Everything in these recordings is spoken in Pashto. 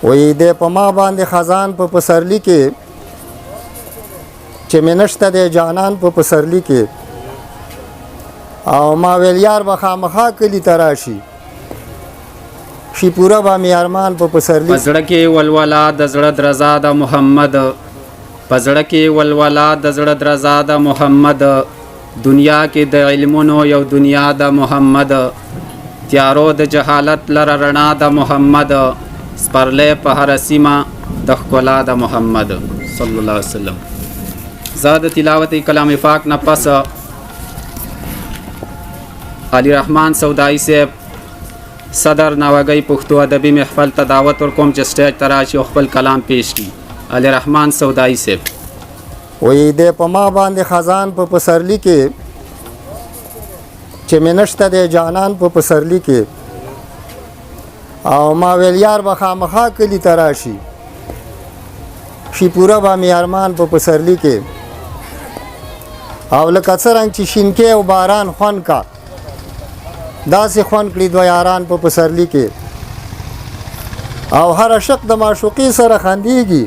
وی د په ما باندې خزان په پسرلی کې چې منشته د جانان په پسرلی کې او ما ویل یار به خامخا کلی تراشي شي پورا به می ارمان په پسرلی پزړه کې ولولا د زړه درزا د محمد پزړه کې ولولا د زړه درزا د محمد دنیا کې د علمونو یو دنیا د محمد تیارو د جهالت لره رڼا د محمد سپرلی په هر سیمه د ښکلا د محمد صلی الله علیه وسلم. زاد تلاوت کلام پاک نه پس علی رحمان سودائی صاحب صدر نوګی پښتو ادبی محفل ته دعوت ورکوم چې سټیج ته راشي او خپل کلام پیش کړي. علی رحمان سودائی صاحب وی د په ما باندې خزان په پسرلی کې چې منشته د جانان په پسرلی کې او ما ویل یار به خامخا کلی تراشي شي پورا به می ارمان په پسرلی کې او لکه څرنګه چې شینکې او باران خوند کا داسې خوند کړي دوه یاران په پسرلی کې او هر عشق د معشوقي سره خندېږي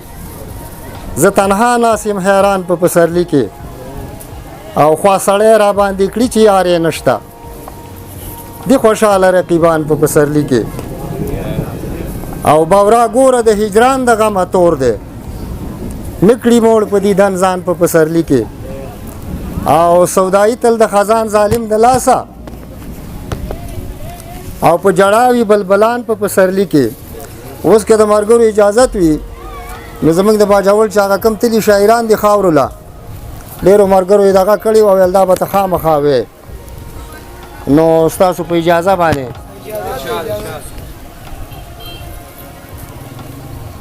زه تنها ناسم حیران په پسرلی کې او خوا سړی را باندې کړي چې یارې نشته دی خوشحاله رقیبان په پسرلی کې او باورا ګوره د هجران د غمه تور دی نکړي موړ په دیدن ځان په پسرلی کې او سودائی تل د خزان ظالم د لاسه او په جړاوي بلبلان په پسرلی کې اوس که د مرګرو اجازت وي نو زمونږ د باجوړ چې هغه کم تلي شاعران دي خاورو له ډېرو مرګرو یې دغه کړي وو ویل دا به ته خامخا وې نو ستاسو په اجازه باندې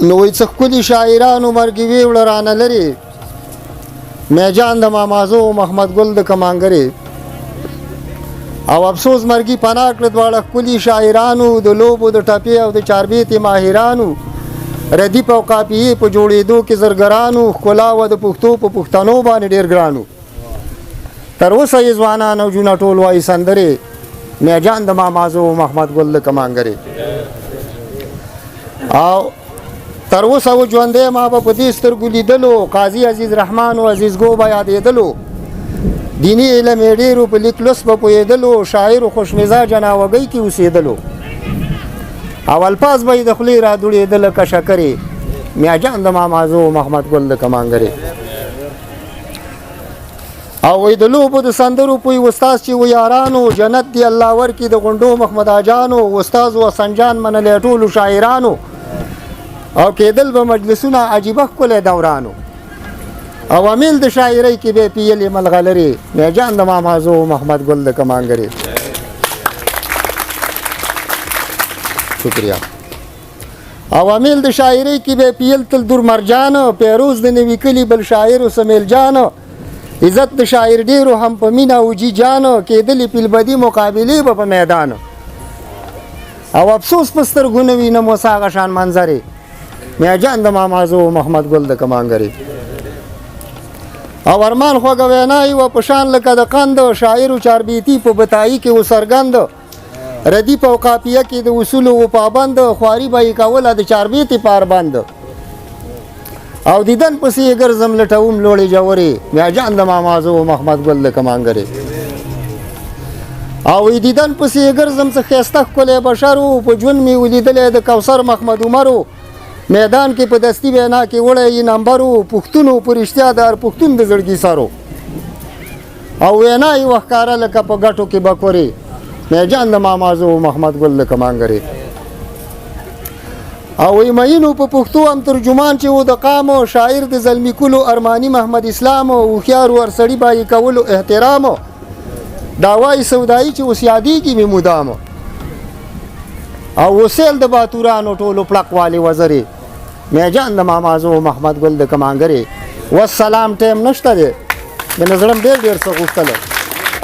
نو وایي څه ښکلي شاعرانو مرګي ویوړه رانه لري میجان د مامازو محمد ګل د کمانګرې او افسوس مرګي پناه کړه دواړه ښکلي شاعرانو د لوبو د ټپې او د چاربیتې ماهرانو ردیف او قافیې په جوړېدو کې زرګرانو ښکلا وه د پښتو په پښتنو باندې ډېر ګرانو تر اوسه یې ځوانان او جونه ټول وایي سندرې میجان د مامازو محمد ګل د کمانګرې او تر اوسه و ژوندی ما به په دې سترګو لیدلو قاضي عزیز رحمان او عزیز ګو به یادېدلو دیني علم یې ډېرو په لیک لوست به پوهېدلو شاعرو خوشمزاجه ناوګۍ کې اوسېدلو او الفاظ به یې د خولې را دوړېده لکه شکرې میاجان د مامازو محمد ګل د کمانګرې او وایي د لوبو د سندرو پوی استاز چې و یارانو جنت دی الله ورکي د غونډو محمد اجانو استاز و سنجان منلی ټولو شاعرانو او کېدل به مجلسونه عجیبه ښکلی دورانو عوامل د شاعرۍ کې به پیلې ملغلرې میجان د مامازو محمد ګل د کمانګرې شکریہ عوامل د شاعرۍ کې به پیل تل دور مرجان پیروز د نوي کلي بل شاعر سمیل جان عزت د شاعر ډیرو هم په مینا وجي جان کېدلې پیلبدي مقابلې به په میدان او افسوس په سترګو نه وینم اوس هغه شان منظرې میجان د مامازو محمد ګل د کمانګرې او ارمان خوږه وینایي وه په شان لکه د قند شاعر و چاربیتي په بتایي کې و څرګند ردیف او قافیه کې د اصولو و پابند خواري به یې کوله د چاربیتې پاربند او دیدن پسې یې ګرځم لټوم لوړې جوړې میاجان د مامازو محمد ګل د کمانګرې او دیدن پسې یې ګرځم څه ښایسته ښکلی بشر و په ژوند مې ولیدلی د کوثر محمد عمر و میدان کې په دستي وینا کې وړی یې نمبر و پښتون و په رښتیا د هر پښتون د زړګي سر و او وینا یې وښکاره لکه په ګټو کې بکورې میجان د مامازو محمد ګل د کمانګرې او وی مینو په پښتو هم ترجمان چې و د قام شاعر د زلمی کلو ارمانی محمد اسلام او هوښیار ور سړي به یې کولو احترام دا وایي سودایي چې اوس یادېږي مې مدام او وسیل د باتورانو ټولو پړق والې وزرې میجان د مامازو محمد ګل د کمانګرې والسلام ټیم نشته دی د نظرم ډېر څه غوښتلی